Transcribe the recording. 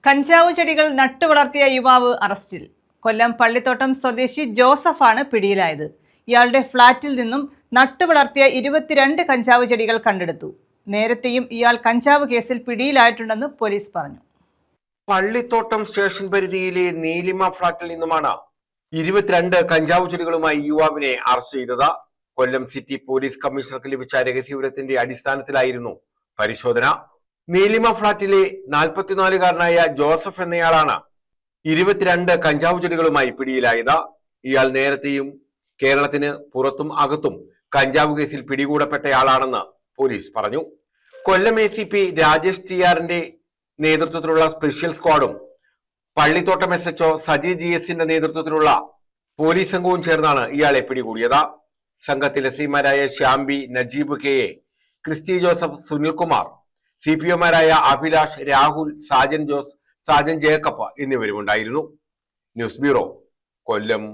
കഞ്ചാവ് ചെടികൾ നട്ടുവളർത്തിയ യുവാവ് അറസ്റ്റിൽ. കൊല്ലം പള്ളിത്തോട്ടം സ്വദേശി ജോസഫാണ് പിടിയിലായത്. ഇയാളുടെ ഫ്ളാറ്റിൽ നിന്നും നട്ടുവളർത്തിയ 22 കഞ്ചാവ് ചെടികൾ കണ്ടെടുത്തു. നേരത്തെയും ഇയാൾ കഞ്ചാവ് കേസിൽ പിടിയിലായിട്ടുണ്ടെന്ന് പോലീസ് പറഞ്ഞു. പള്ളിത്തോട്ടം സ്റ്റേഷൻ പരിധിയിലെ നീലിമ ഫ്ളാറ്റിൽ നിന്നുമാണ് 22 കഞ്ചാവ് ചെടികളുമായി യുവാവിനെ അറസ്റ്റ് ചെയ്തത്. കൊല്ലം സിറ്റി പോലീസ് കമ്മീഷണർക്ക് ലഭിച്ച രഹസ്യവിവരത്തിന്റെ അടിസ്ഥാനത്തിലായിരുന്നു പരിശോധന. നീലിമ ഫ്ളാറ്റിലെ 44-കാരനായ ജോസഫ് എന്നയാളാണ് 22 കഞ്ചാവ് ചെടികളുമായി പിടിയിലായത്. ഇയാൾ നേരത്തെയും കേരളത്തിന് പുറത്തും അകത്തും കഞ്ചാവ് കേസിൽ പിടികൂടപ്പെട്ടയാളാണെന്ന് പോലീസ് പറഞ്ഞു. കൊല്ലം ACP രാജേഷ് ടിആറിന്റെ നേതൃത്വത്തിലുള്ള സ്പെഷ്യൽ സ്ക്വാഡും പള്ളിത്തോട്ടം SHO സജി GSന്റെ നേതൃത്വത്തിലുള്ള പോലീസ് സംഘവും ചേർന്നാണ് ഇയാളെ പിടികൂടിയത്. സംഘത്തിലെ SIമാരായ ശ്യാംബി, നജീബ് KA, ക്രിസ്റ്റി ജോസഫ്, സുനിൽകുമാർ, CPOമാരായ അഭിലാഷ്, രാഹുൽ, സാജൻ ജോസ്, സാജൻ ജേക്കബ് എന്നിവരുമുണ്ടായിരുന്നു. ന്യൂസ് ബ്യൂറോ, കൊല്ലം.